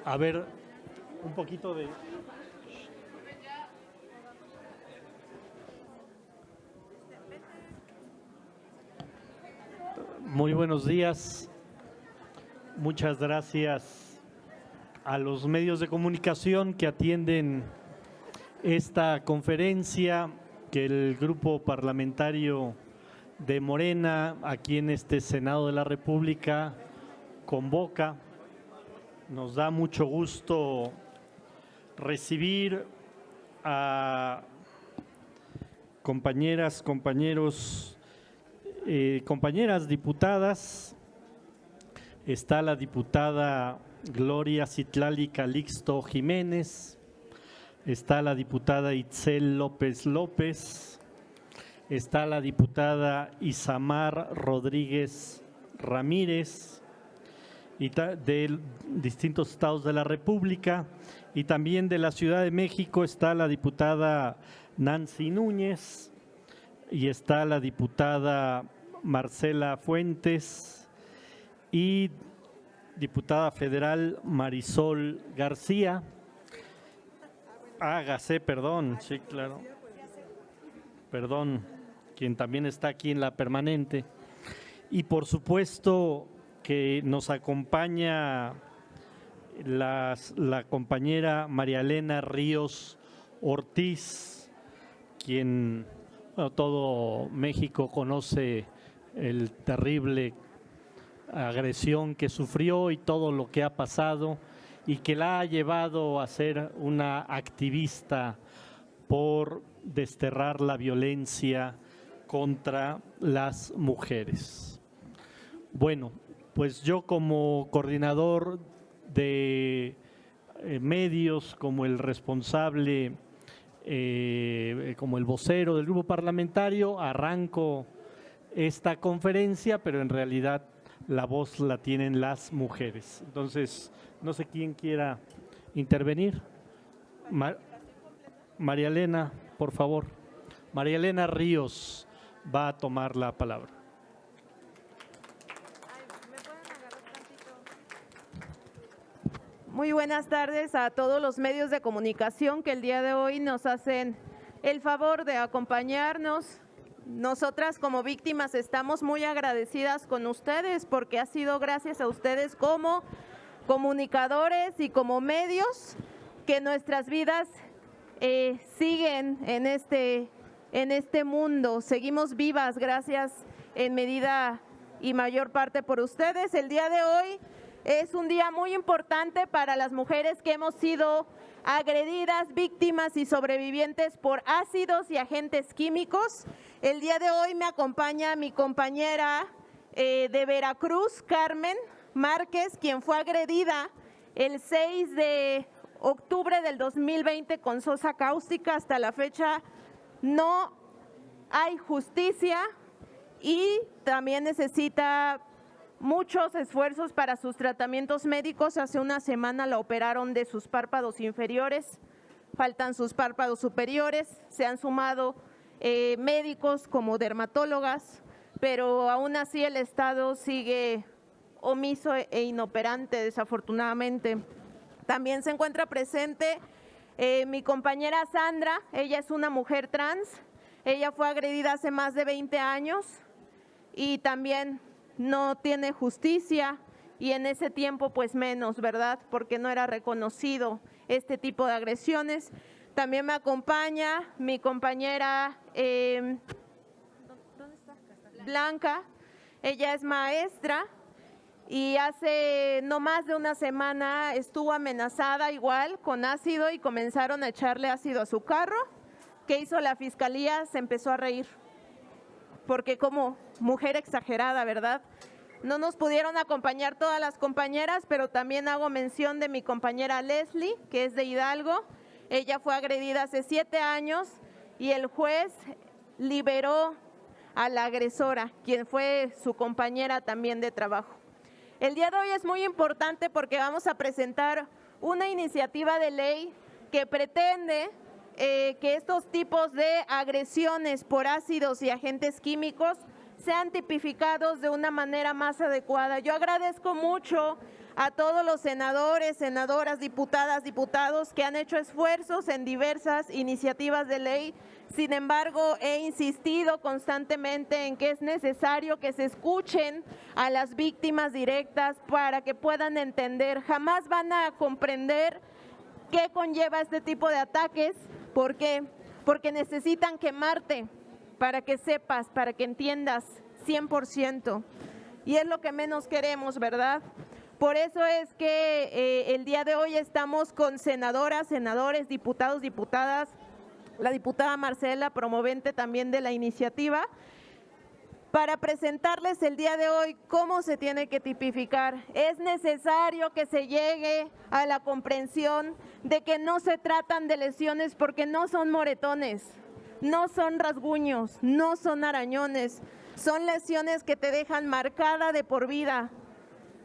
A ver, un poquito de... Muy buenos días. Muchas gracias a los medios de comunicación que atienden esta conferencia que el grupo parlamentario de Morena aquí en este Senado de la República convoca. Nos da mucho gusto recibir a compañeras, compañeros, compañeras diputadas. Está la diputada Gloria Citlali Calixto Jiménez, está la diputada Itzel López López, está la diputada Isamar Rodríguez Ramírez, y de distintos estados de la República, y también de la Ciudad de México está la diputada Nancy Núñez y está la diputada Marcela Fuentes y diputada federal Marisol García. Hágase, perdón, sí, claro. Perdón, quien también está aquí en la permanente. Y por supuesto que nos acompaña la compañera María Elena Ríos Ortiz, quien todo México conoce el terrible agresión que sufrió y todo lo que ha pasado y que la ha llevado a ser una activista por desterrar la violencia contra las mujeres. Bueno, pues yo como coordinador de medios, como el responsable, como el vocero del grupo parlamentario, arranco esta conferencia, pero en realidad la voz la tienen las mujeres. Entonces, no sé quién quiera intervenir. María Elena, por favor. María Elena Ríos va a tomar la palabra. Muy buenas tardes a todos los medios de comunicación que el día de hoy nos hacen el favor de acompañarnos. Nosotras como víctimas estamos muy agradecidas con ustedes porque ha sido gracias a ustedes como comunicadores y como medios que nuestras vidas siguen en este mundo. Seguimos vivas gracias en medida y mayor parte por ustedes. El día de hoy es un día muy importante para las mujeres que hemos sido agredidas, víctimas y sobrevivientes por ácidos y agentes químicos. El día de hoy me acompaña mi compañera de Veracruz, Carmen Márquez, quien fue agredida el 6 de octubre del 2020 con sosa cáustica. Hasta la fecha no hay justicia y también necesita muchos esfuerzos para sus tratamientos médicos. Hace una semana la operaron de sus párpados inferiores, faltan sus párpados superiores, se han sumado médicos como dermatólogas, pero aún así el Estado sigue omiso e inoperante, desafortunadamente. También se encuentra presente mi compañera Sandra. Ella es una mujer trans, ella fue agredida hace más de 20 años y también no tiene justicia, y en ese tiempo pues menos, ¿verdad? Porque no era reconocido este tipo de agresiones. También me acompaña mi compañera Blanca. Ella es maestra y hace no más de una semana estuvo amenazada igual con ácido y comenzaron a echarle ácido a su carro. ¿Qué hizo la fiscalía? Se empezó a reír, porque como mujer exagerada, ¿verdad? No nos pudieron acompañar todas las compañeras, pero también hago mención de mi compañera Leslie, que es de Hidalgo. Ella fue agredida hace 7 años y el juez liberó a la agresora, quien fue su compañera también de trabajo. El día de hoy es muy importante porque vamos a presentar una iniciativa de ley que pretende que estos tipos de agresiones por ácidos y agentes químicos sean tipificados de una manera más adecuada. Yo agradezco mucho a todos los senadores, senadoras, diputadas, diputados que han hecho esfuerzos en diversas iniciativas de ley. Sin embargo, he insistido constantemente en que es necesario que se escuchen a las víctimas directas para que puedan entender. Jamás van a comprender qué conlleva este tipo de ataques. ¿Por qué? Porque necesitan quemarte para que sepas, para que entiendas 100%. Y es lo que menos queremos, ¿verdad? Por eso es que el día de hoy estamos con senadoras, senadores, diputados, diputadas, la diputada Marcela, promovente también de la iniciativa, para presentarles el día de hoy cómo se tiene que tipificar. Es necesario que se llegue a la comprensión de que no se tratan de lesiones porque no son moretones, no son rasguños, no son arañones, son lesiones que te dejan marcada de por vida.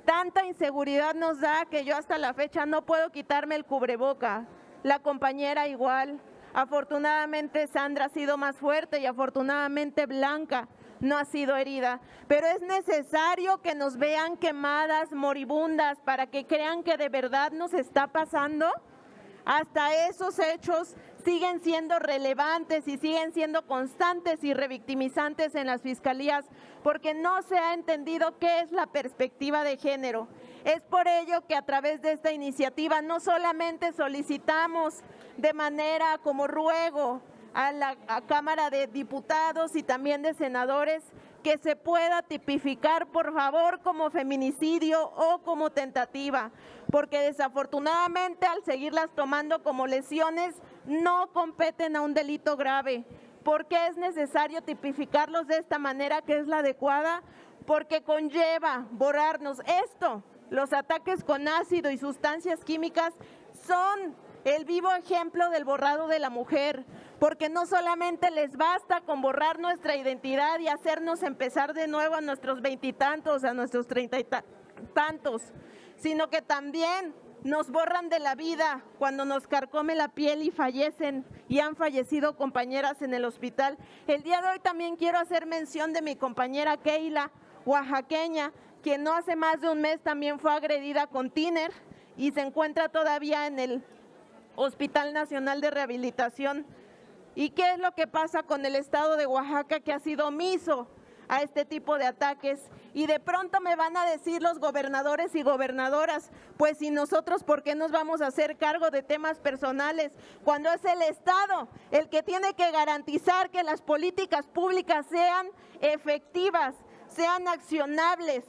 Tanta inseguridad nos da que yo hasta la fecha no puedo quitarme el cubreboca. La compañera igual. Afortunadamente Sandra ha sido más fuerte y afortunadamente Blanca no ha sido herida. Pero es necesario que nos vean quemadas, moribundas, para que crean que de verdad nos está pasando. Hasta esos hechos siguen siendo relevantes y siguen siendo constantes y revictimizantes en las fiscalías porque no se ha entendido qué es la perspectiva de género. Es por ello que a través de esta iniciativa no solamente solicitamos de manera como ruego a la Cámara de Diputados y también de senadores que se pueda tipificar, por favor, como feminicidio o como tentativa, porque desafortunadamente al seguirlas tomando como lesiones no competen a un delito grave. ¿Por qué es necesario tipificarlos de esta manera que es la adecuada? Porque conlleva borrarnos esto. Los ataques con ácido y sustancias químicas son el vivo ejemplo del borrado de la mujer, porque no solamente les basta con borrar nuestra identidad y hacernos empezar de nuevo a nuestros veintitantos, a nuestros treinta y tantos, sino que también nos borran de la vida cuando nos carcome la piel y fallecen y han fallecido compañeras en el hospital. El día de hoy también quiero hacer mención de mi compañera Keila, oaxaqueña, quien no hace más de un mes también fue agredida con tiner y se encuentra todavía en el Hospital Nacional de Rehabilitación. ¿Y qué es lo que pasa con el estado de Oaxaca, que ha sido omiso a este tipo de ataques? Y de pronto me van a decir los gobernadores y gobernadoras, pues si nosotros, ¿por qué nos vamos a hacer cargo de temas personales? Cuando es el Estado el que tiene que garantizar que las políticas públicas sean efectivas, sean accionables.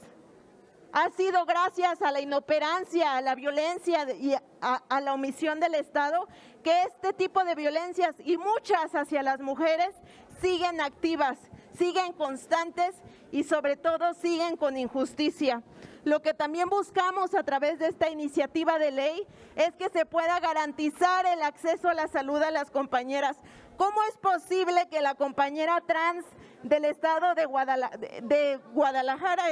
Ha sido gracias a la inoperancia, a la violencia y a la omisión del Estado que este tipo de violencias y muchas hacia las mujeres siguen activas, siguen constantes y sobre todo siguen con injusticia. Lo que también buscamos a través de esta iniciativa de ley es que se pueda garantizar el acceso a la salud a las compañeras. ¿Cómo es posible que la compañera trans del estado de Guadalajara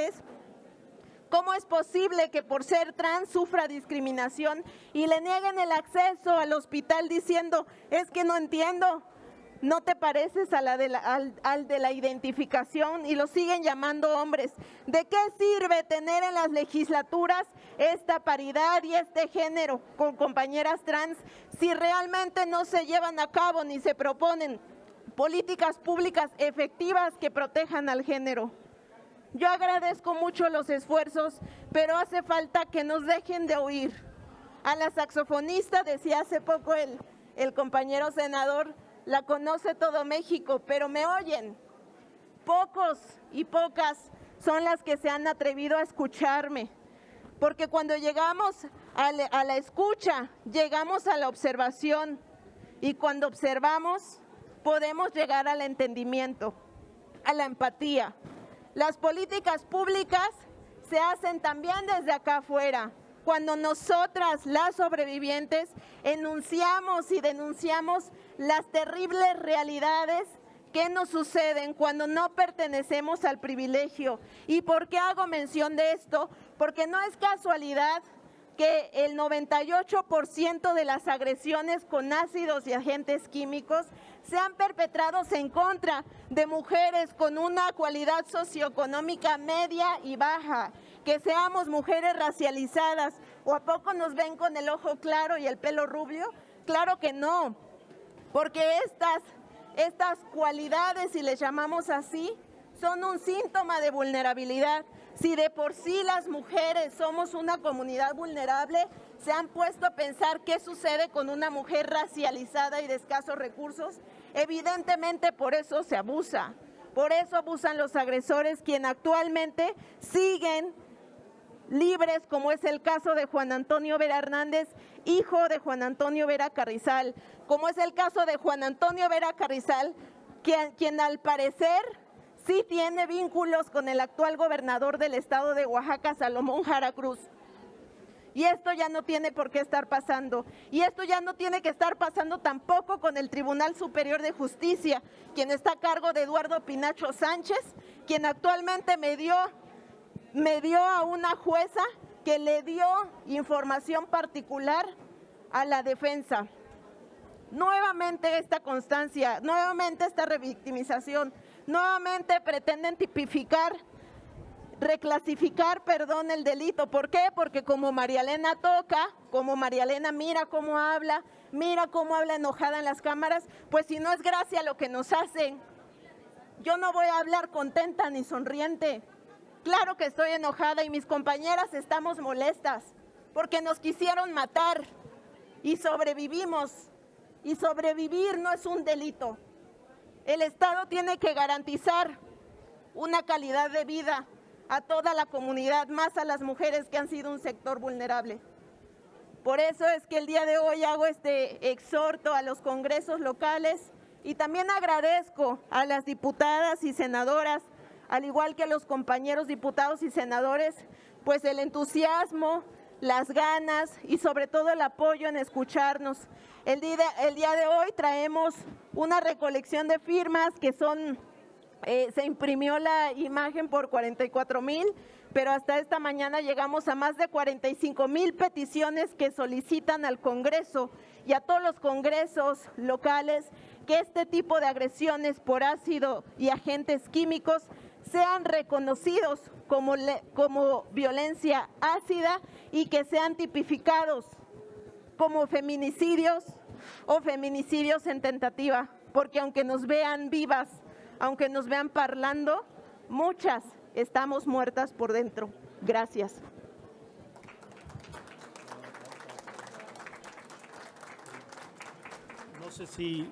¿Cómo es posible que por ser trans sufra discriminación y le nieguen el acceso al hospital diciendo, es que no entiendo, no te pareces a al de la identificación, y lo siguen llamando hombres? ¿De qué sirve tener en las legislaturas esta paridad y este género con compañeras trans si realmente no se llevan a cabo ni se proponen políticas públicas efectivas que protejan al género? Yo agradezco mucho los esfuerzos, pero hace falta que nos dejen de oír. A la saxofonista, decía hace poco el compañero senador, la conoce todo México, pero me oyen. Pocos y pocas son las que se han atrevido a escucharme, porque cuando llegamos a la escucha, llegamos a la observación, y cuando observamos, podemos llegar al entendimiento, a la empatía. Las políticas públicas se hacen también desde acá afuera, cuando nosotras, las sobrevivientes, enunciamos y denunciamos las terribles realidades que nos suceden cuando no pertenecemos al privilegio. ¿Y por qué hago mención de esto? Porque no es casualidad que el 98% de las agresiones con ácidos y agentes químicos sean perpetrados en contra de mujeres con una cualidad socioeconómica media y baja, que seamos mujeres racializadas. ¿O a poco nos ven con el ojo claro y el pelo rubio? Claro que no, porque estas cualidades, si les llamamos así, son un síntoma de vulnerabilidad. Si de por sí las mujeres somos una comunidad vulnerable, ¿se han puesto a pensar qué sucede con una mujer racializada y de escasos recursos? Evidentemente por eso se abusa, por eso abusan los agresores, quienes actualmente siguen libres, como es el caso de Juan Antonio Vera Hernández, hijo de Juan Antonio Vera Carrizal, como es el caso de Juan Antonio Vera Carrizal, quien al parecer sí tiene vínculos con el actual gobernador del estado de Oaxaca, Salomón Jara Cruz. Y esto ya no tiene por qué estar pasando. Y esto ya no tiene que estar pasando tampoco con el Tribunal Superior de Justicia, quien está a cargo de Eduardo Pinacho Sánchez, quien actualmente me dio a una jueza que le dio información particular a la defensa. Nuevamente esta constancia, nuevamente esta revictimización, nuevamente pretenden reclasificar el delito. ¿Por qué? Porque como María Elena toca, como María Elena mira cómo habla enojada en las cámaras, pues si no es gracia lo que nos hacen, yo no voy a hablar contenta ni sonriente. Claro que estoy enojada y mis compañeras estamos molestas porque nos quisieron matar y sobrevivimos. Y sobrevivir no es un delito. El Estado tiene que garantizar una calidad de vida a toda la comunidad, más a las mujeres que han sido un sector vulnerable. Por eso es que el día de hoy hago este exhorto a los congresos locales y también agradezco a las diputadas y senadoras, al igual que a los compañeros diputados y senadores, pues el entusiasmo, las ganas y sobre todo el apoyo en escucharnos. El día de hoy traemos una recolección de firmas que se imprimió la imagen por 44,000, pero hasta esta mañana llegamos a más de 45,000 peticiones que solicitan al Congreso y a todos los congresos locales que este tipo de agresiones por ácido y agentes químicos sean reconocidos como violencia ácida y que sean tipificados como feminicidios o feminicidios en tentativa, porque aunque nos vean vivas, aunque nos vean parlando, muchas estamos muertas por dentro. Gracias. No sé si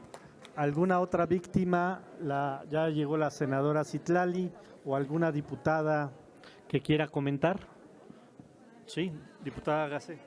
alguna otra víctima, ya llegó la senadora Citlali o alguna diputada que quiera comentar. Sí, diputada Gacé.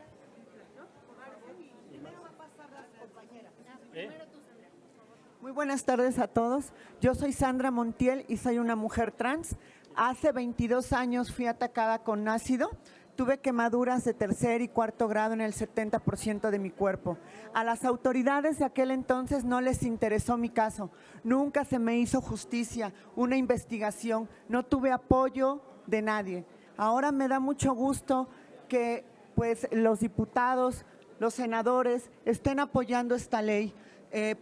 Muy buenas tardes a todos. Yo soy Sandra Montiel y soy una mujer trans. Hace 22 años fui atacada con ácido. Tuve quemaduras de 3er y 4er grado en el 70% de mi cuerpo. A las autoridades de aquel entonces no les interesó mi caso. Nunca se me hizo justicia, una investigación. No tuve apoyo de nadie. Ahora me da mucho gusto que pues, los diputados, los senadores estén apoyando esta ley.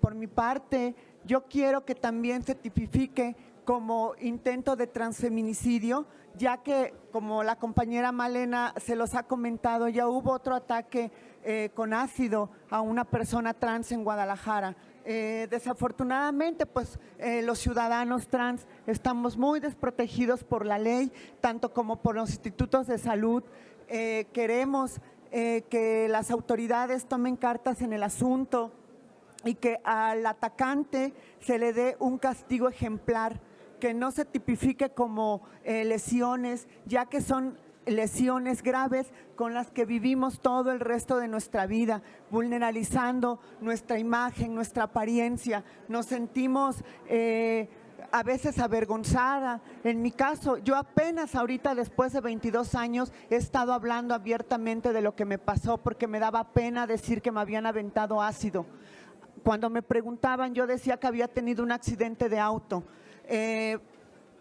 Por mi parte, yo quiero que también se tipifique como intento de transfeminicidio, ya que, como la compañera Malena se los ha comentado, ya hubo otro ataque con ácido a una persona trans en Guadalajara. Desafortunadamente, pues los ciudadanos trans estamos muy desprotegidos por la ley, tanto como por los institutos de salud. Queremos que las autoridades tomen cartas en el asunto y que al atacante se le dé un castigo ejemplar, que no se tipifique como lesiones, ya que son lesiones graves con las que vivimos todo el resto de nuestra vida, vulneralizando nuestra imagen, nuestra apariencia. Nos sentimos a veces avergonzada. En mi caso, yo apenas ahorita, después de 22 años, he estado hablando abiertamente de lo que me pasó porque me daba pena decir que me habían aventado ácido. Cuando me preguntaban, yo decía que había tenido un accidente de auto.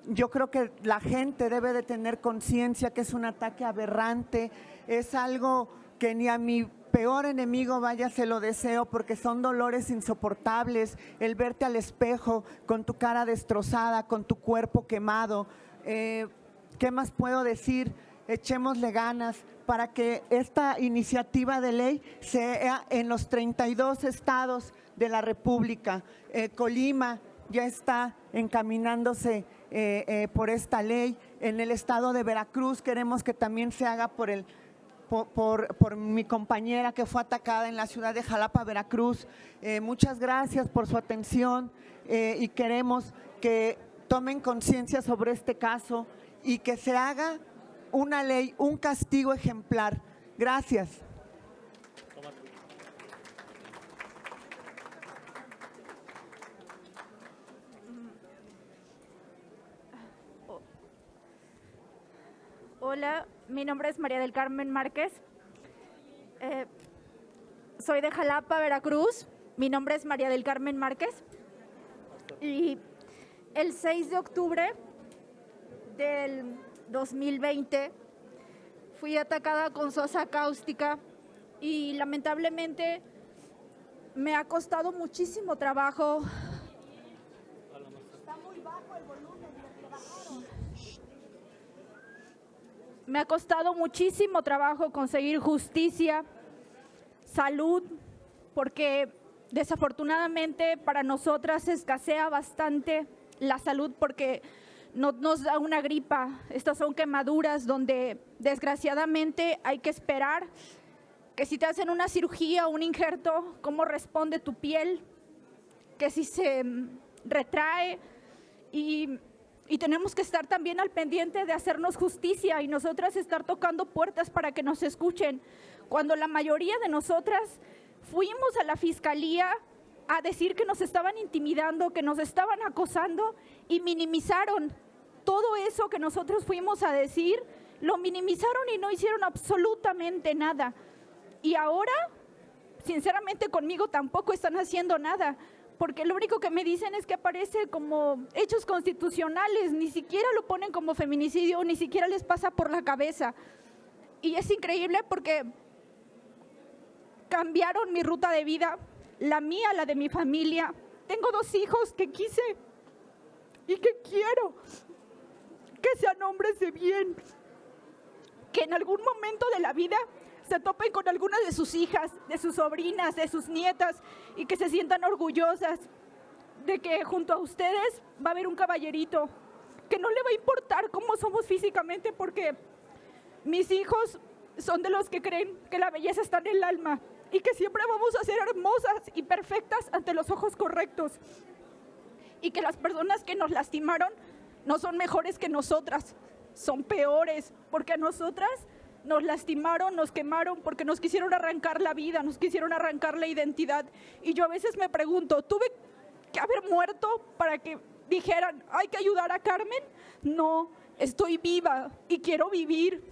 Yo creo que la gente debe de tener conciencia que es un ataque aberrante, es algo que ni a mi peor enemigo vaya se lo deseo, porque son dolores insoportables, el verte al espejo con tu cara destrozada, con tu cuerpo quemado. ¿Qué más puedo decir? Echémosle ganas para que esta iniciativa de ley sea en los 32 estados de la República. Colima ya está encaminándose por esta ley. En el estado de Veracruz queremos que también se haga por mi compañera que fue atacada en la ciudad de Jalapa, Veracruz. Muchas gracias por su atención y queremos que tomen conciencia sobre este caso y que se haga una ley, un castigo ejemplar. Gracias. Hola, mi nombre es María del Carmen Márquez. Soy de Jalapa, Veracruz. Mi nombre es María del Carmen Márquez. Y el 6 de octubre del 2020 fui atacada con sosa cáustica y lamentablemente me ha costado muchísimo trabajo. Está muy bajo el volumen, le bajaron. Me ha costado muchísimo trabajo conseguir justicia, salud, porque desafortunadamente para nosotras escasea bastante la salud porque no nos da una gripa. Estas son quemaduras donde desgraciadamente hay que esperar que si te hacen una cirugía o un injerto, cómo responde tu piel, que si se retrae y tenemos que estar también al pendiente de hacernos justicia y nosotras estar tocando puertas para que nos escuchen. Cuando la mayoría de nosotras fuimos a la fiscalía a decir que nos estaban intimidando, que nos estaban acosando y minimizaron todo eso que nosotros fuimos a decir, lo minimizaron y no hicieron absolutamente nada. Y ahora, sinceramente, conmigo tampoco están haciendo nada, porque lo único que me dicen es que aparece como hechos constitucionales, ni siquiera lo ponen como feminicidio, ni siquiera les pasa por la cabeza. Y es increíble porque cambiaron mi ruta de vida, la mía, la de mi familia. Tengo 2 hijos que quise y que quiero que sean hombres de bien, que en algún momento de la vida se topen con alguna de sus hijas, de sus sobrinas, de sus nietas y que se sientan orgullosas de que junto a ustedes va a haber un caballerito, que no le va a importar cómo somos físicamente porque mis hijos son de los que creen que la belleza está en el alma y que siempre vamos a ser hermosas y perfectas ante los ojos correctos y que las personas que nos lastimaron no son mejores que nosotras, son peores, porque a nosotras nos lastimaron, nos quemaron, porque nos quisieron arrancar la vida, nos quisieron arrancar la identidad. Y yo a veces me pregunto, ¿tuve que haber muerto para que dijeran, hay que ayudar a Carmen? No, estoy viva y quiero vivir,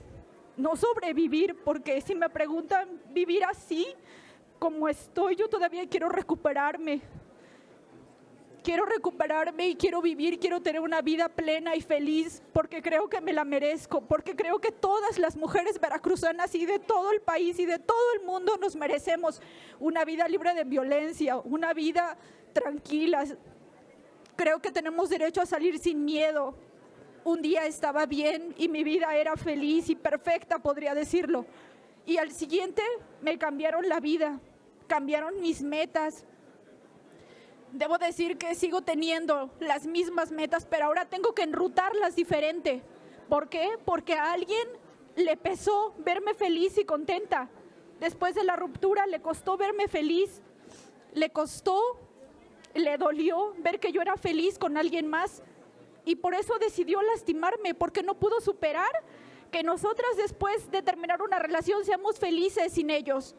no sobrevivir, porque si me preguntan vivir así, como estoy, yo todavía quiero recuperarme. Quiero recuperarme y quiero vivir, quiero tener una vida plena y feliz porque creo que me la merezco, porque creo que todas las mujeres veracruzanas y de todo el país y de todo el mundo nos merecemos una vida libre de violencia, una vida tranquila. Creo que tenemos derecho a salir sin miedo. Un día estaba bien y mi vida era feliz y perfecta, podría decirlo. Y al siguiente me cambiaron la vida, cambiaron mis metas. Debo decir que sigo teniendo las mismas metas, pero ahora tengo que enrutarlas diferente. ¿Por qué? Porque a alguien le pesó verme feliz y contenta. Después de la ruptura le costó verme feliz, le dolió ver que yo era feliz con alguien más y por eso decidió lastimarme, porque no pudo superar que nosotras después de terminar una relación seamos felices sin ellos.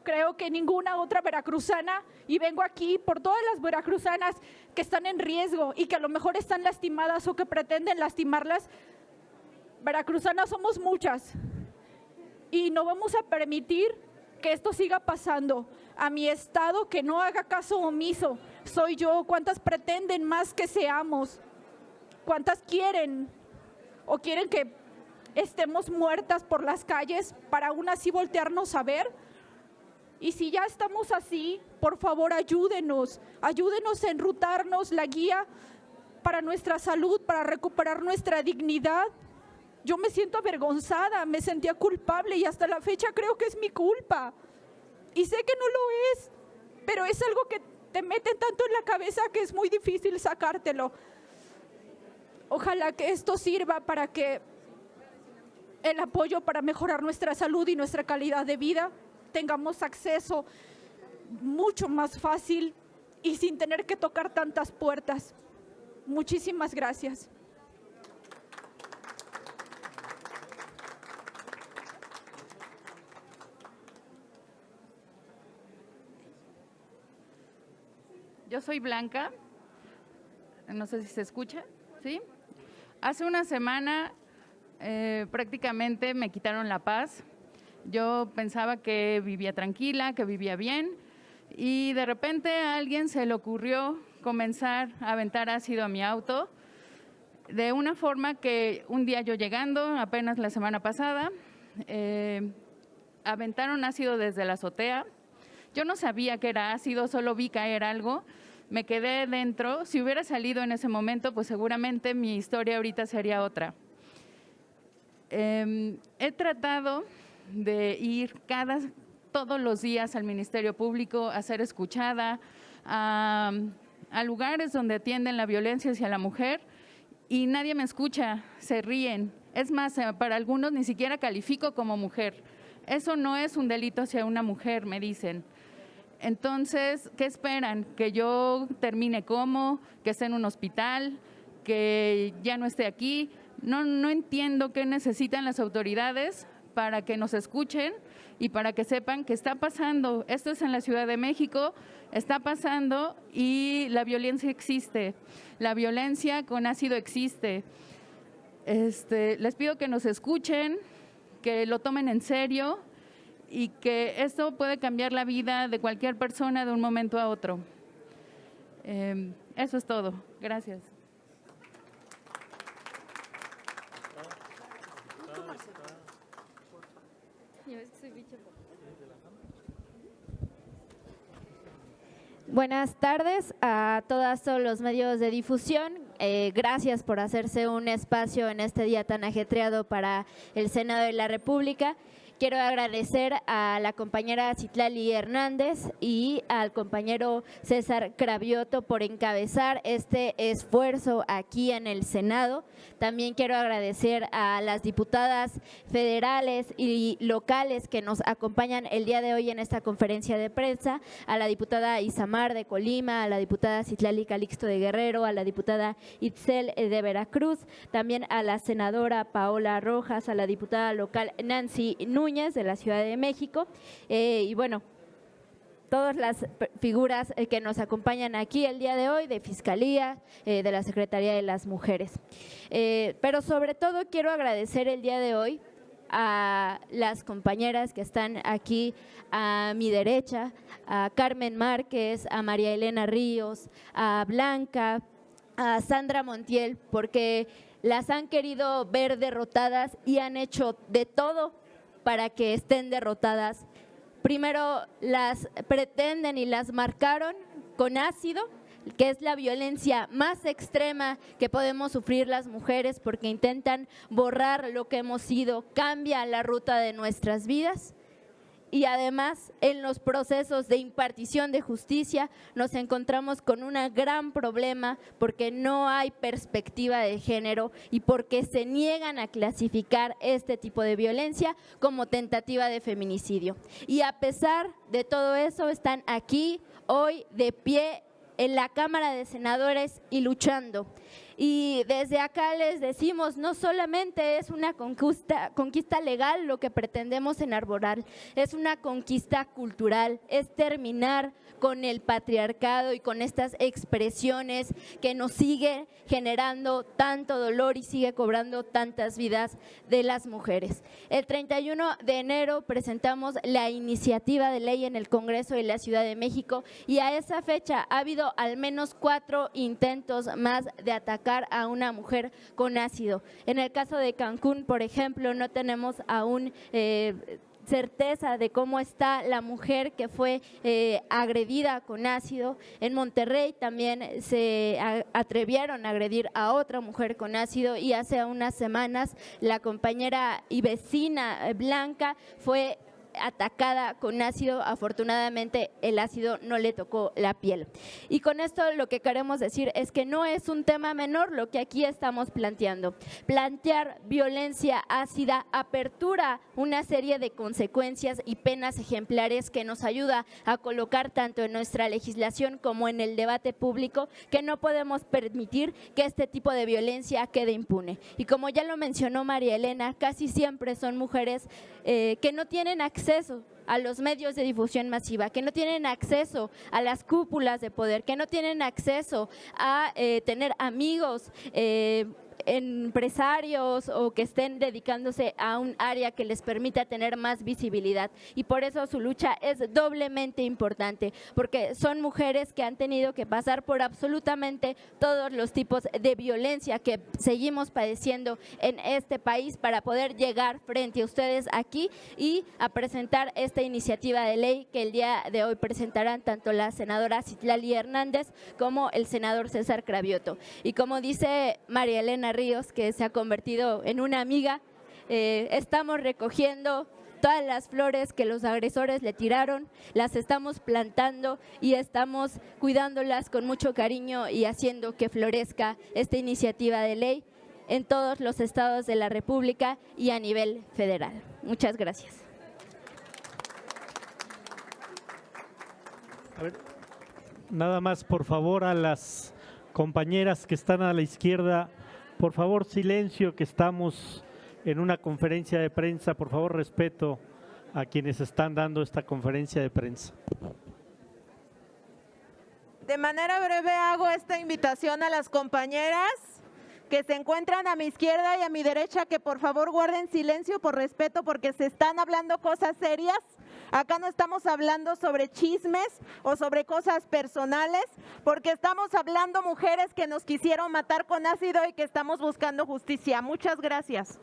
Creo que ninguna otra veracruzana, y vengo aquí por todas las veracruzanas que están en riesgo y que a lo mejor están lastimadas o que pretenden lastimarlas, veracruzanas somos muchas y no vamos a permitir que esto siga pasando. A mi estado que no haga caso omiso, soy yo. ¿Cuántas pretenden más que seamos? ¿Cuántas quieren o quieren que estemos muertas por las calles para aún así voltearnos a ver. Y si ya estamos así, por favor ayúdenos a enrutarnos la guía para nuestra salud, para recuperar nuestra dignidad. Yo me siento avergonzada, me sentía culpable y hasta la fecha creo que es mi culpa. Y sé que no lo es, pero es algo que te meten tanto en la cabeza que es muy difícil sacártelo. Ojalá que esto sirva para que el apoyo para mejorar nuestra salud y nuestra calidad de vida tengamos acceso mucho más fácil y sin tener que tocar tantas puertas. Muchísimas gracias. Yo soy Blanca, no sé si se escucha, ¿sí? Hace una semana prácticamente me quitaron la paz. Yo pensaba que vivía tranquila, que vivía bien, y de repente a alguien se le ocurrió comenzar a aventar ácido a mi auto, de una forma que un día yo llegando, apenas la semana pasada, aventaron ácido desde la azotea. Yo no sabía que era ácido, solo vi caer algo, me quedé dentro. Si hubiera salido en ese momento, pues seguramente mi historia ahorita sería otra. He tratado de ir todos los días al Ministerio Público a ser escuchada, a lugares donde atienden la violencia hacia la mujer, y nadie me escucha, se ríen. Es más, para algunos ni siquiera califico como mujer. Eso no es un delito hacia una mujer, me dicen. Entonces, ¿qué esperan? ¿Que yo termine como? ¿Que esté en un hospital? ¿Que ya no esté aquí? No entiendo qué necesitan las autoridades para que nos escuchen y para que sepan que está pasando. Esto es en la Ciudad de México, está pasando y la violencia existe. La violencia con ácido existe. Les pido que nos escuchen, que lo tomen en serio y que esto puede cambiar la vida de cualquier persona de un momento a otro. Eso es todo. Gracias. Buenas tardes a todos los medios de difusión. Gracias por hacerse un espacio en este día tan ajetreado para el Senado de la República. Quiero agradecer a la compañera Citlali Hernández y al compañero César Cravioto por encabezar este esfuerzo aquí en el Senado. También quiero agradecer a las diputadas federales y locales que nos acompañan el día de hoy en esta conferencia de prensa, a la diputada Isamar de Colima, a la diputada Citlali Calixto de Guerrero, a la diputada Itzel de Veracruz, también a la senadora Paola Rojas, a la diputada local Nancy Núñez de la Ciudad de México, y bueno, todas las figuras que nos acompañan aquí el día de hoy, de Fiscalía, de la Secretaría de las Mujeres. Pero sobre todo quiero agradecer el día de hoy a las compañeras que están aquí a mi derecha, a Carmen Márquez, a María Elena Ríos, a Blanca, a Sandra Montiel, porque las han querido ver derrotadas y han hecho de todo para que estén derrotadas. Primero las pretenden y las marcaron con ácido, que es la violencia más extrema que podemos sufrir las mujeres porque intentan borrar lo que hemos sido, cambia la ruta de nuestras vidas. Y además, en los procesos de impartición de justicia nos encontramos con un gran problema porque no hay perspectiva de género y porque se niegan a clasificar este tipo de violencia como tentativa de feminicidio. Y a pesar de todo eso, están aquí hoy de pie en la Cámara de Senadores y luchando. Y desde acá les decimos, no solamente es una conquista legal lo que pretendemos enarbolar, es una conquista cultural, es terminar con el patriarcado y con estas expresiones que nos sigue generando tanto dolor y sigue cobrando tantas vidas de las mujeres. El 31 de enero presentamos la iniciativa de ley en el Congreso de la Ciudad de México y a esa fecha ha habido al menos 4 intentos más de atacar colocar a una mujer con ácido. En el caso de Cancún, por ejemplo, no tenemos aún certeza de cómo está la mujer que fue agredida con ácido. En Monterrey también se atrevieron a agredir a otra mujer con ácido, y hace unas semanas la compañera y vecina Blanca fue atacada con ácido. Afortunadamente el ácido no le tocó la piel. Y con esto lo que queremos decir es que no es un tema menor lo que aquí estamos planteando. Plantear violencia ácida apertura una serie de consecuencias y penas ejemplares que nos ayuda a colocar tanto en nuestra legislación como en el debate público, que no podemos permitir que este tipo de violencia quede impune. Y como ya lo mencionó María Elena, casi siempre son mujeres que no tienen acceso a los medios de difusión masiva, que no tienen acceso a las cúpulas de poder, que no tienen acceso a tener amigos, empresarios, o que estén dedicándose a un área que les permita tener más visibilidad. Y por eso su lucha es doblemente importante, porque son mujeres que han tenido que pasar por absolutamente todos los tipos de violencia que seguimos padeciendo en este país para poder llegar frente a ustedes aquí y a presentar esta iniciativa de ley que el día de hoy presentarán tanto la senadora Citlali Hernández como el senador César Cravioto. Y como dice María Elena Ríos, que se ha convertido en una amiga, estamos recogiendo todas las flores que los agresores le tiraron, las estamos plantando y estamos cuidándolas con mucho cariño y haciendo que florezca esta iniciativa de ley en todos los estados de la República y a nivel federal. Muchas gracias. A ver, nada más, por favor, a las compañeras que están a la izquierda, por favor, silencio, que estamos en una conferencia de prensa. Por favor, respeto a quienes están dando esta conferencia de prensa. De manera breve hago esta invitación a las compañeras que se encuentran a mi izquierda y a mi derecha, que por favor guarden silencio por respeto, porque se están hablando cosas serias. Acá no estamos hablando sobre chismes o sobre cosas personales, porque estamos hablando mujeres que nos quisieron matar con ácido y que estamos buscando justicia. Muchas gracias.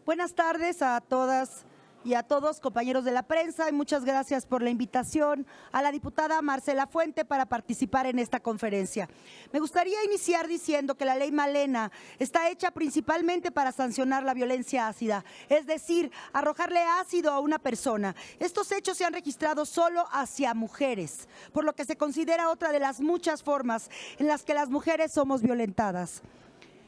Buenas tardes a todas y a todos, compañeros de la prensa, y muchas gracias por la invitación a la diputada Marcela Fuente para participar en esta conferencia. Me gustaría iniciar diciendo que la ley Malena está hecha principalmente para sancionar la violencia ácida, es decir, arrojarle ácido a una persona. Estos hechos se han registrado solo hacia mujeres, por lo que se considera otra de las muchas formas en las que las mujeres somos violentadas.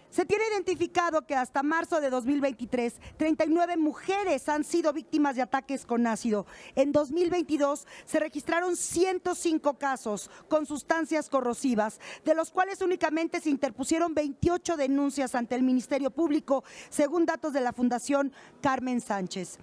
Se tiene identificado que hasta marzo de 2023, 39 mujeres han sido víctimas de ataques con ácido. En 2022 se registraron 105 casos con sustancias corrosivas, de los cuales únicamente se interpusieron 28 denuncias ante el Ministerio Público, según datos de la Fundación Carmen Sánchez.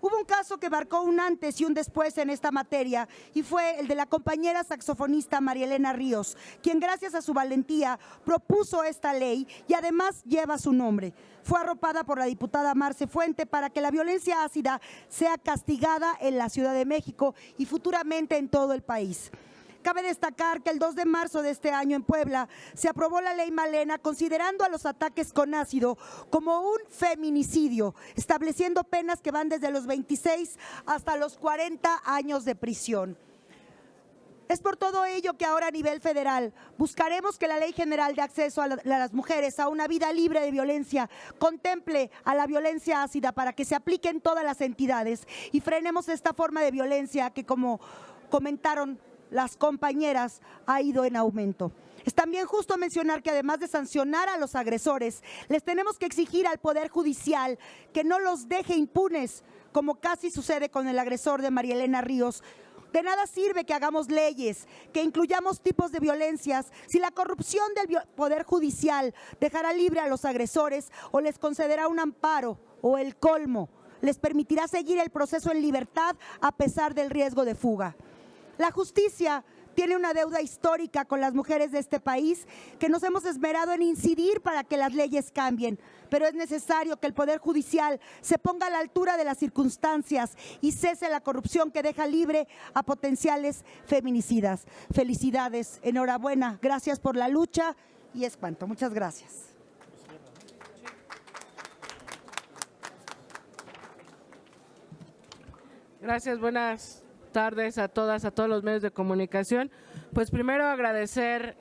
Hubo un caso que marcó un antes y un después en esta materia, y fue el de la compañera saxofonista María Elena Ríos, quien gracias a su valentía propuso esta ley y además lleva su nombre. Fue arropada por la diputada Marce Fuente para que la violencia ácida sea castigada en la Ciudad de México y futuramente en todo el país. Cabe destacar que el 2 de marzo de este año en Puebla se aprobó la ley Malena, considerando a los ataques con ácido como un feminicidio, estableciendo penas que van desde los 26 hasta los 40 años de prisión. Es por todo ello que ahora a nivel federal buscaremos que la Ley General de Acceso a las Mujeres a una vida libre de violencia contemple a la violencia ácida para que se aplique en todas las entidades y frenemos esta forma de violencia que, como comentaron las compañeras, ha ido en aumento. Es también justo mencionar que además de sancionar a los agresores, les tenemos que exigir al Poder Judicial que no los deje impunes, como casi sucede con el agresor de María Elena Ríos. De nada sirve que hagamos leyes, que incluyamos tipos de violencias, si la corrupción del Poder Judicial dejará libre a los agresores o les concederá un amparo, o el colmo, les permitirá seguir el proceso en libertad a pesar del riesgo de fuga. La justicia tiene una deuda histórica con las mujeres de este país, que nos hemos esmerado en incidir para que las leyes cambien, pero es necesario que el Poder Judicial se ponga a la altura de las circunstancias y cese la corrupción que deja libre a potenciales feminicidas. Felicidades, enhorabuena, gracias por la lucha y es cuanto. Muchas gracias. Gracias, buenas tardes a todas, a todos los medios de comunicación. Pues primero agradecer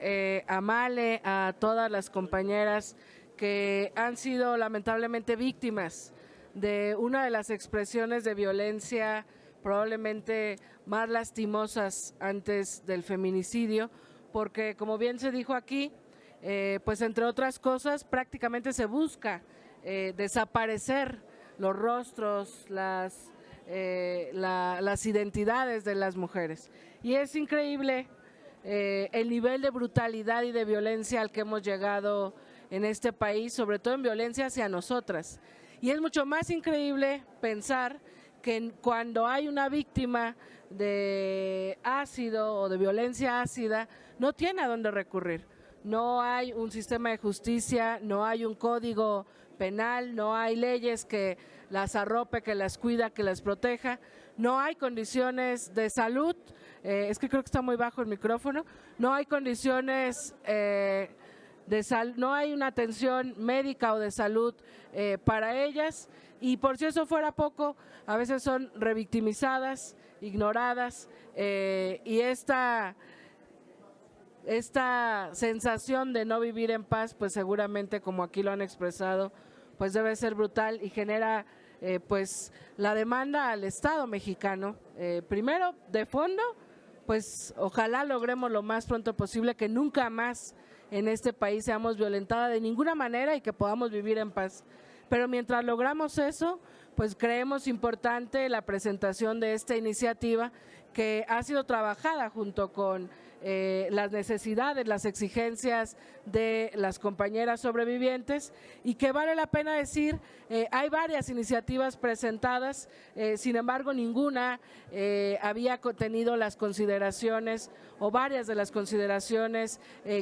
a Male, a todas las compañeras que han sido lamentablemente víctimas de una de las expresiones de violencia probablemente más lastimosas antes del feminicidio, porque como bien se dijo aquí, pues entre otras cosas prácticamente se busca desaparecer los rostros, las identidades de las mujeres. Y es increíble el nivel de brutalidad y de violencia al que hemos llegado en este país, sobre todo en violencia hacia nosotras. Y es mucho más increíble pensar que cuando hay una víctima de ácido o de violencia ácida, no tiene a dónde recurrir. No hay un sistema de justicia, no hay un código penal, no hay leyes que las arrope, que las cuida, que las proteja, no hay condiciones de salud, es que creo que está muy bajo el micrófono, no hay condiciones no hay una atención médica o de salud para ellas, y por si eso fuera poco, a veces son revictimizadas, ignoradas, y esta sensación de no vivir en paz, pues seguramente, como aquí lo han expresado, pues debe ser brutal y genera pues la demanda al Estado mexicano, primero de fondo, pues ojalá logremos lo más pronto posible que nunca más en este país seamos violentadas de ninguna manera y que podamos vivir en paz. Pero mientras logramos eso, pues creemos importante la presentación de esta iniciativa que ha sido trabajada junto con las necesidades, las exigencias de las compañeras sobrevivientes, y que vale la pena decir, hay varias iniciativas presentadas, sin embargo ninguna había tenido las consideraciones o varias de las consideraciones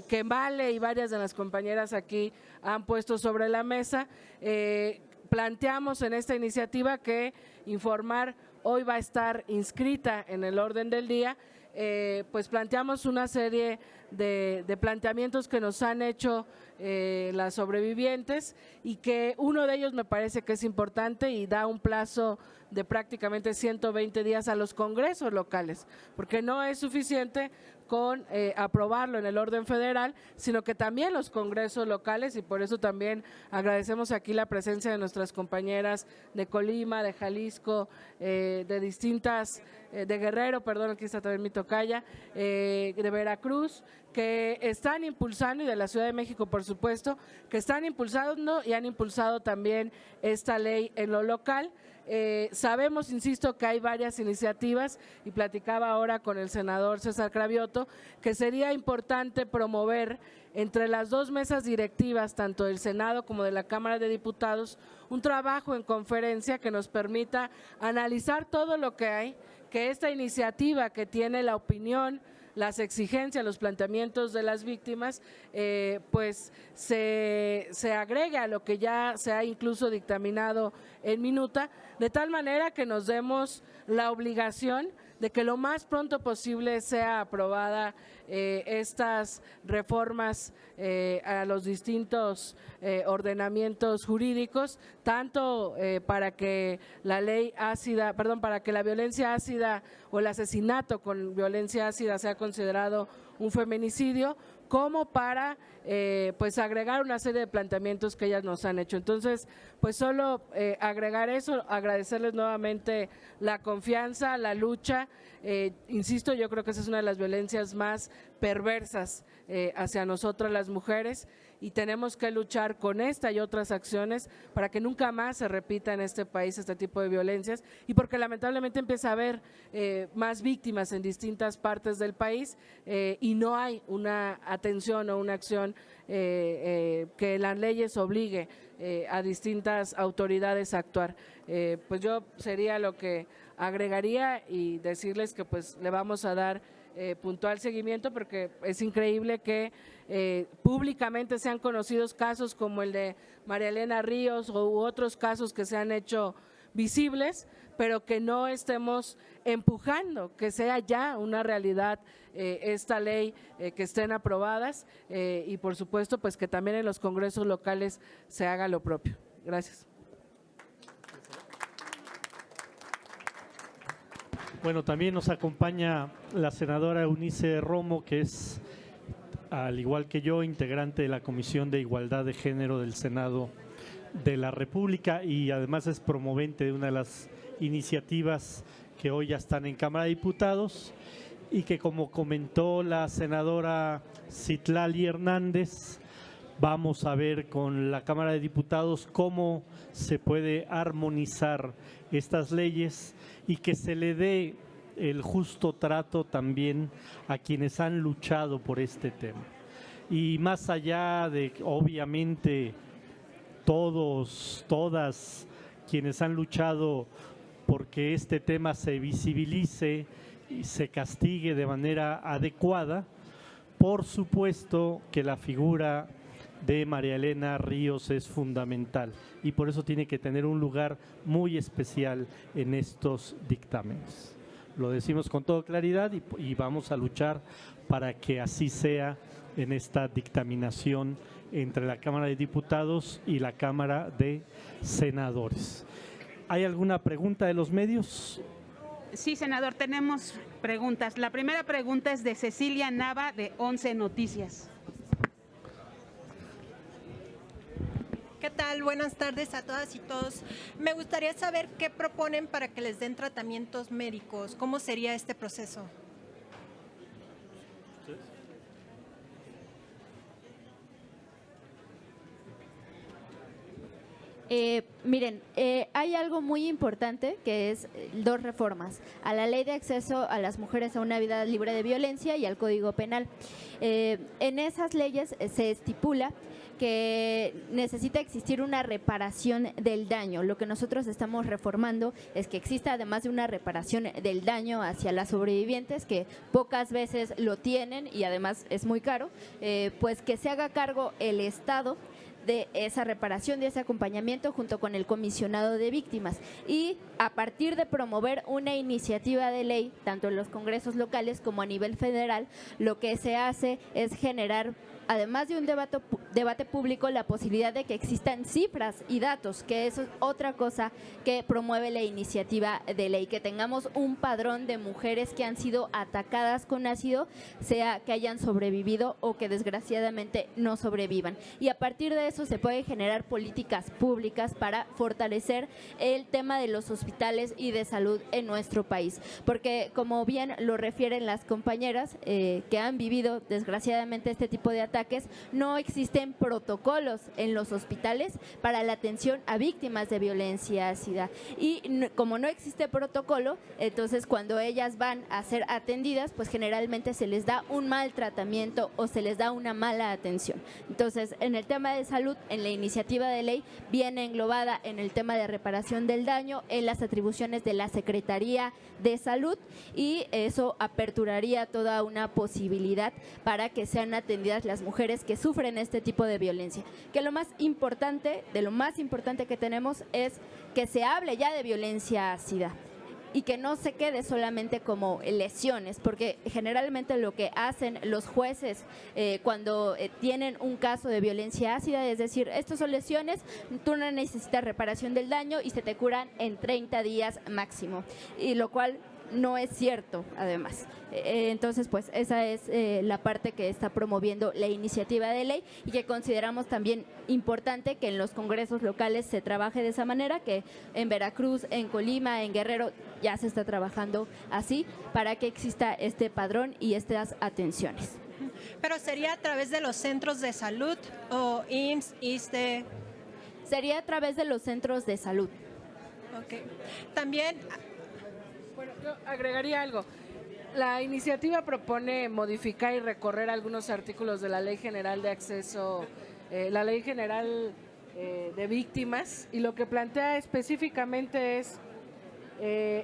que Male y varias de las compañeras aquí han puesto sobre la mesa. Planteamos en esta iniciativa que informar hoy va a estar inscrita en el orden del día. Pues planteamos una serie de planteamientos que nos han hecho las sobrevivientes, y que uno de ellos me parece que es importante y da un plazo de prácticamente 120 días a los congresos locales, porque no es suficiente con aprobarlo en el orden federal, sino que también los congresos locales, y por eso también agradecemos aquí la presencia de nuestras compañeras de Colima, de Jalisco, de distintas, de Guerrero, perdón, aquí está también mi tocaya, de Veracruz, que están impulsando, y de la Ciudad de México, por supuesto, que están impulsando y han impulsado también esta ley en lo local. Sabemos, insisto, que hay varias iniciativas, y platicaba ahora con el senador César Cravioto, que sería importante promover entre las dos mesas directivas, tanto del Senado como de la Cámara de Diputados, un trabajo en conferencia que nos permita analizar todo lo que hay, que esta iniciativa que tiene la opinión, las exigencias, los planteamientos de las víctimas, pues se agregue a lo que ya se ha incluso dictaminado en minuta, de tal manera que nos demos la obligación de que lo más pronto posible sea aprobada estas reformas a los distintos ordenamientos jurídicos, tanto para que la ley ácida, perdón, para que la violencia ácida o el asesinato con violencia ácida sea considerado un feminicidio, como para pues agregar una serie de planteamientos que ellas nos han hecho. Entonces, pues solo agregar eso, agradecerles nuevamente la confianza, la lucha. Insisto, yo creo que esa es una de las violencias más perversas hacia nosotras las mujeres, y tenemos que luchar con esta y otras acciones para que nunca más se repita en este país este tipo de violencias, y porque lamentablemente empieza a haber más víctimas en distintas partes del país y no hay una atención o una acción que las leyes obligue a distintas autoridades a actuar. Pues yo sería lo que agregaría, y decirles que pues le vamos a dar puntual seguimiento, porque es increíble que públicamente sean conocidos casos como el de María Elena Ríos u otros casos que se han hecho visibles, pero que no estemos empujando que sea ya una realidad esta ley, que estén aprobadas y por supuesto pues que también en los congresos locales se haga lo propio. Gracias. Bueno, también nos acompaña la senadora Eunice Romo, que es, al igual que yo, integrante de la Comisión de Igualdad de Género del Senado de la República y además es promovente de una de las iniciativas que hoy ya están en Cámara de Diputados y que, como comentó la senadora Citlali Hernández, vamos a ver con la Cámara de Diputados cómo se puede armonizar estas leyes y que se le dé el justo trato también a quienes han luchado por este tema. Y más allá de, obviamente, todas quienes han luchado porque este tema se visibilice y se castigue de manera adecuada, por supuesto que la figura de María Elena Ríos es fundamental y por eso tiene que tener un lugar muy especial en estos dictámenes. Lo decimos con toda claridad y vamos a luchar para que así sea en esta dictaminación entre la Cámara de Diputados y la Cámara de Senadores. ¿Hay alguna pregunta de los medios? Sí, senador, tenemos preguntas. La primera pregunta es de Cecilia Nava, de 11 Noticias. ¿Qué tal? Buenas tardes a todas y todos. Me gustaría saber qué proponen para que les den tratamientos médicos. ¿Cómo sería este proceso? Miren, hay algo muy importante que es dos reformas, a la Ley de Acceso a las Mujeres a una Vida Libre de Violencia y al Código Penal. En esas leyes se estipula que necesita existir una reparación del daño. Lo que nosotros estamos reformando es que exista, además de una reparación del daño hacia las sobrevivientes, que pocas veces lo tienen y además es muy caro, pues que se haga cargo el Estado de esa reparación, de ese acompañamiento junto con el comisionado de víctimas y a partir de promover una iniciativa de ley tanto en los congresos locales como a nivel federal, lo que se hace es generar, además de un debate público, la posibilidad de que existan cifras y datos, que eso es otra cosa que promueve la iniciativa de ley, que tengamos un padrón de mujeres que han sido atacadas con ácido, sea que hayan sobrevivido o que desgraciadamente no sobrevivan. Y a partir de eso se pueden generar políticas públicas para fortalecer el tema de los hospitales y de salud en nuestro país. Porque como bien lo refieren las compañeras que han vivido desgraciadamente este tipo de ataques, no existen protocolos en los hospitales para la atención a víctimas de violencia ácida. Y como no existe protocolo, entonces cuando ellas van a ser atendidas, pues generalmente se les da un mal tratamiento o se les da una mala atención. Entonces, en el tema de salud, en la iniciativa de ley viene englobada en el tema de reparación del daño, en las atribuciones de la Secretaría de Salud, y eso aperturaría toda una posibilidad para que sean atendidas las mujeres que sufren este tipo de violencia. Que lo más importante que tenemos es que se hable ya de violencia ácida y que no se quede solamente como lesiones, porque generalmente lo que hacen los jueces cuando tienen un caso de violencia ácida es decir, estos son lesiones, tú no necesitas reparación del daño y se te curan en 30 días máximo, y lo cual no es cierto, además. Entonces, pues esa es la parte que está promoviendo la iniciativa de ley y que consideramos también importante que en los congresos locales se trabaje de esa manera, que en Veracruz, en Colima, en Guerrero ya se está trabajando así para que exista este padrón y estas atenciones. ¿Pero sería a través de los centros de salud o IMSS, ISSSTE? Sería a través de los centros de salud. Ok. También... Bueno, yo agregaría algo. La iniciativa propone modificar y recorrer algunos artículos de la Ley General de Acceso, la Ley General de Víctimas, y lo que plantea específicamente es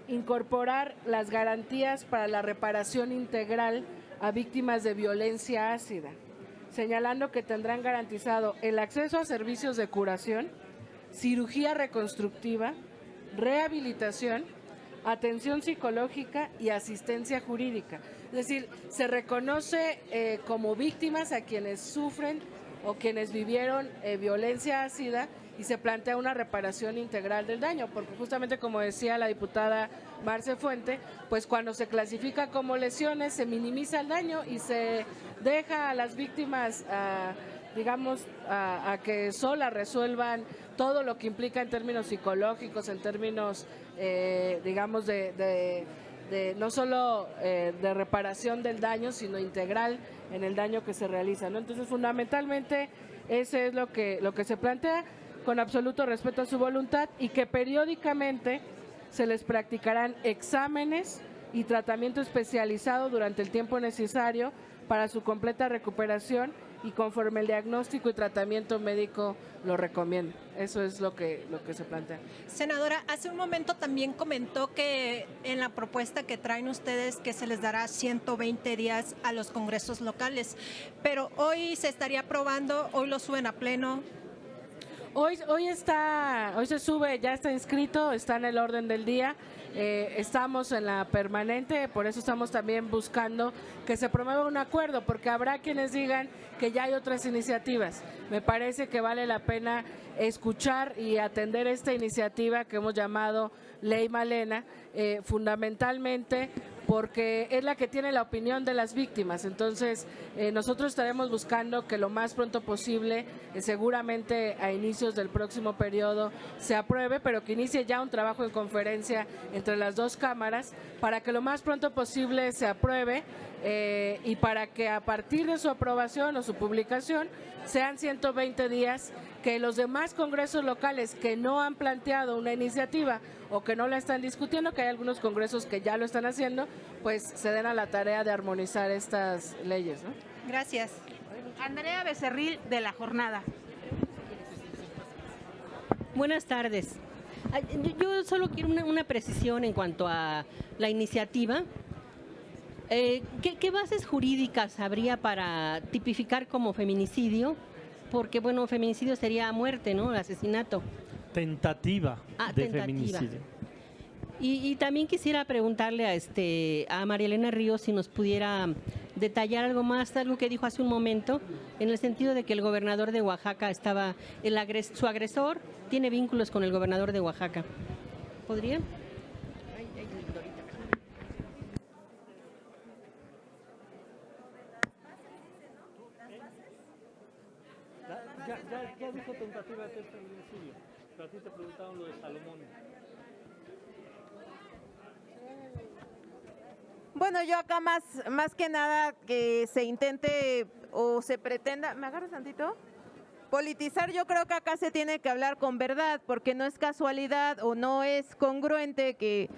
incorporar las garantías para la reparación integral a víctimas de violencia ácida, señalando que tendrán garantizado el acceso a servicios de curación, cirugía reconstructiva, rehabilitación, atención psicológica y asistencia jurídica. Es decir, se reconoce como víctimas a quienes sufren o quienes vivieron violencia ácida y se plantea una reparación integral del daño, porque justamente como decía la diputada Marce Fuente, pues cuando se clasifica como lesiones se minimiza el daño y se deja a las víctimas, digamos, a que solas resuelvan todo lo que implica en términos psicológicos, en términos, digamos, de no solo de reparación del daño, sino integral en el daño que se realiza, ¿no? Entonces, fundamentalmente, ese es lo que se plantea, con absoluto respeto a su voluntad, y que periódicamente se les practicarán exámenes y tratamiento especializado durante el tiempo necesario para su completa recuperación y conforme el diagnóstico y tratamiento médico lo recomienda. Eso es lo que se plantea. Senadora, hace un momento también comentó que en la propuesta que traen ustedes que se les dará 120 días a los congresos locales, pero hoy se estaría aprobando, hoy lo suben a pleno. Hoy se sube, ya está inscrito, está en el orden del día. Estamos en la permanente, por eso estamos también buscando que se promueva un acuerdo, porque habrá quienes digan que ya hay otras iniciativas. Me parece que vale la pena escuchar y atender esta iniciativa que hemos llamado Ley Malena, fundamentalmente porque es la que tiene la opinión de las víctimas. Entonces, nosotros estaremos buscando que lo más pronto posible, seguramente a inicios del próximo periodo, se apruebe, pero que inicie ya un trabajo en conferencia entre las dos cámaras para que lo más pronto posible se apruebe y para que a partir de su aprobación o su publicación sean 120 días, que los demás congresos locales que no han planteado una iniciativa o que no la están discutiendo, que hay algunos congresos que ya lo están haciendo, pues se den a la tarea de armonizar estas leyes, ¿no? Gracias. Andrea Becerril, de La Jornada. Buenas tardes. Yo solo quiero una precisión en cuanto a la iniciativa. ¿Qué bases jurídicas habría para tipificar como feminicidio? Porque, bueno, feminicidio sería muerte, ¿no? Asesinato. Tentativa de feminicidio. Y también quisiera preguntarle a María Elena Ríos si nos pudiera detallar algo más, algo que dijo hace un momento, en el sentido de que el gobernador de Oaxaca estaba, su agresor tiene vínculos con el gobernador de Oaxaca. ¿Podría? Ya dijo tentativa de feminicidio, pero a ti te preguntaron lo de Salomón. Bueno, yo acá más que nada que se intente o se pretenda, ¿me agarras tantito? Politizar, yo creo que acá se tiene que hablar con verdad, porque no es casualidad o no es congruente que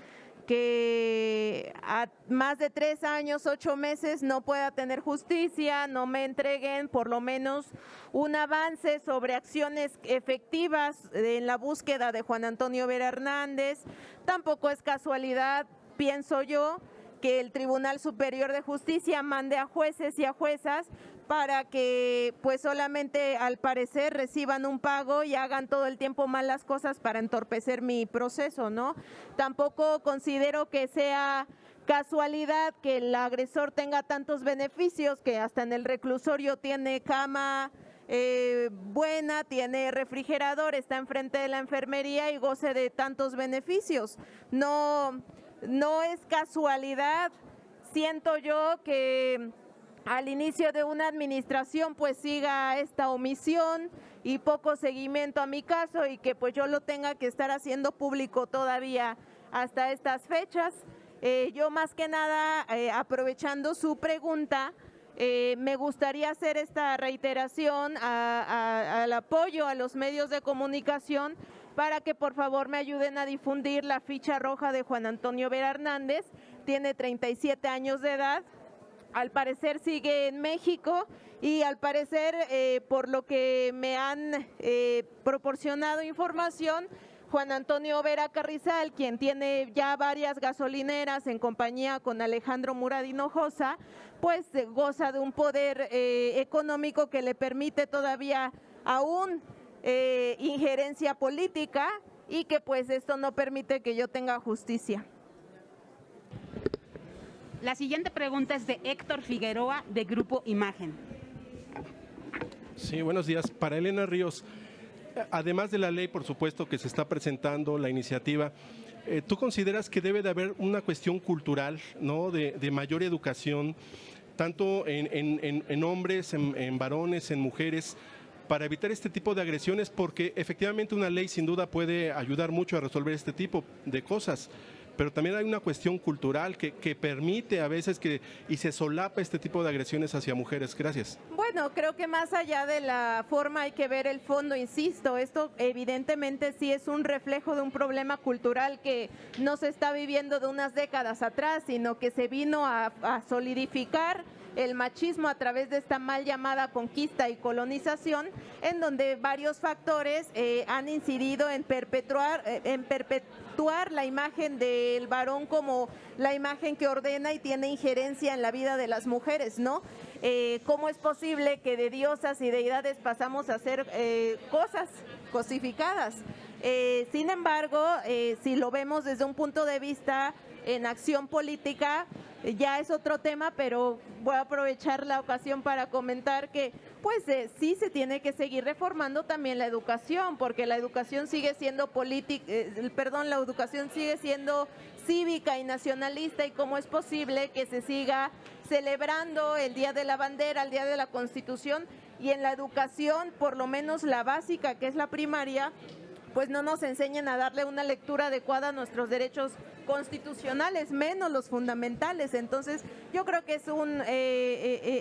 a más de 3 años, 8 meses no pueda tener justicia, no me entreguen por lo menos un avance sobre acciones efectivas en la búsqueda de Juan Antonio Vera Hernández. Tampoco es casualidad, pienso yo, que el Tribunal Superior de Justicia mande a jueces y a juezas para que pues solamente al parecer reciban un pago y hagan todo el tiempo mal las cosas para entorpecer mi proceso, ¿no? Tampoco considero que sea casualidad que el agresor tenga tantos beneficios, que hasta en el reclusorio tiene cama buena, tiene refrigerador, está enfrente de la enfermería y goce de tantos beneficios. No es casualidad, siento yo que al inicio de una administración pues siga esta omisión y poco seguimiento a mi caso y que pues yo lo tenga que estar haciendo público todavía hasta estas fechas. Yo más que nada, aprovechando su pregunta, me gustaría hacer esta reiteración al apoyo a los medios de comunicación para que por favor me ayuden a difundir la ficha roja de Juan Antonio Vera Hernández. Tiene 37 años de edad, al parecer sigue en México y al parecer por lo que me han proporcionado información, Juan Antonio Vera Carrizal, quien tiene ya varias gasolineras en compañía con Alejandro Murat Hinojosa, pues goza de un poder económico que le permite todavía aún injerencia política y que pues esto no permite que yo tenga justicia. La siguiente pregunta es de Héctor Figueroa, de Grupo Imagen. Sí, buenos días. Para Elena Ríos, además de la ley, por supuesto, que se está presentando, la iniciativa, ¿tú consideras que debe de haber una cuestión cultural, ¿no?, de mayor educación, tanto en hombres, en varones, en mujeres, para evitar este tipo de agresiones? Porque efectivamente una ley sin duda puede ayudar mucho a resolver este tipo de cosas, pero también hay una cuestión cultural que permite a veces y se solapa este tipo de agresiones hacia mujeres. Gracias. Bueno, creo que más allá de la forma hay que ver el fondo, insisto, esto evidentemente sí es un reflejo de un problema cultural que no se está viviendo de unas décadas atrás, sino que se vino a solidificar el machismo a través de esta mal llamada conquista y colonización, en donde varios factores han incidido en perpetuar la imagen del varón como la imagen que ordena y tiene injerencia en la vida de las mujeres, ¿no? ¿Cómo es posible que de diosas y deidades pasamos a hacer cosas cosificadas? Sin embargo, si lo vemos desde un punto de vista en acción política, ya es otro tema, pero voy a aprovechar la ocasión para comentar que pues sí se tiene que seguir reformando también la educación, porque la educación sigue siendo la educación sigue siendo cívica y nacionalista, y cómo es posible que se siga celebrando el Día de la Bandera, el Día de la Constitución, y en la educación, por lo menos la básica, que es la primaria, pues no nos enseñan a darle una lectura adecuada a nuestros derechos constitucionales, menos los fundamentales. Entonces, yo creo que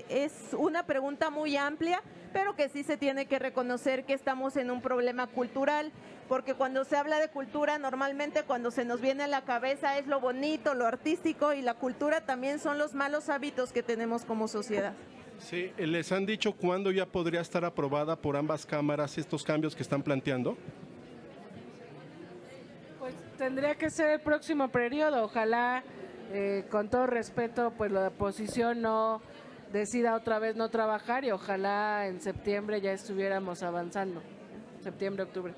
es una pregunta muy amplia, pero que sí se tiene que reconocer que estamos en un problema cultural, porque cuando se habla de cultura, normalmente cuando se nos viene a la cabeza es lo bonito, lo artístico, y la cultura también son los malos hábitos que tenemos como sociedad. Sí, ¿les han dicho cuándo ya podría estar aprobada por ambas cámaras estos cambios que están planteando? Tendría que ser el próximo periodo. Ojalá, con todo respeto, pues la oposición no decida otra vez no trabajar, y ojalá en septiembre ya estuviéramos avanzando. Septiembre, octubre.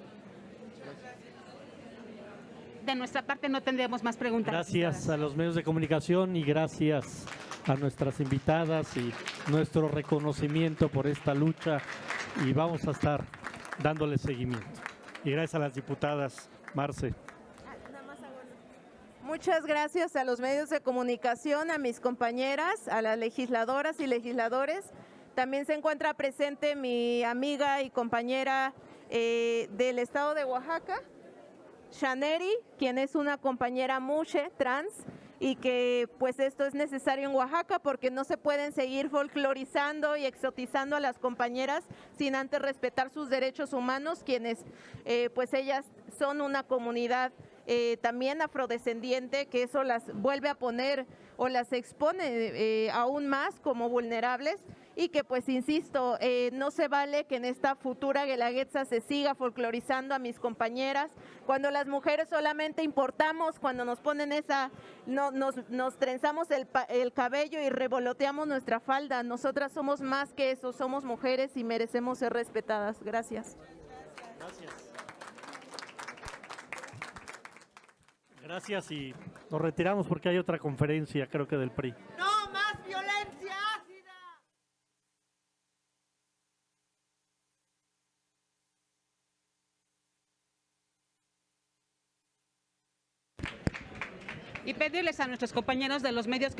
De nuestra parte no tendremos más preguntas. Gracias a los medios de comunicación y gracias a nuestras invitadas y nuestro reconocimiento por esta lucha, y vamos a estar dándole seguimiento. Y gracias a las diputadas. Marce. Muchas gracias a los medios de comunicación, a mis compañeras, a las legisladoras y legisladores. También se encuentra presente mi amiga y compañera del estado de Oaxaca, Shaneri, quien es una compañera mushe trans, y que pues esto es necesario en Oaxaca porque no se pueden seguir folclorizando y exotizando a las compañeras sin antes respetar sus derechos humanos, quienes pues ellas son una comunidad también afrodescendiente, que eso las vuelve a poner o las expone aún más como vulnerables, y que pues insisto, no se vale que en esta futura Guelaguetza se siga folclorizando a mis compañeras, cuando las mujeres solamente importamos, cuando nos ponen nos trenzamos el cabello y revoloteamos nuestra falda. Nosotras somos más que eso, somos mujeres y merecemos ser respetadas. Gracias. Gracias, y nos retiramos porque hay otra conferencia, creo que del PRI. ¡No más violencia ácida! Y pedirles a nuestros compañeros de los medios que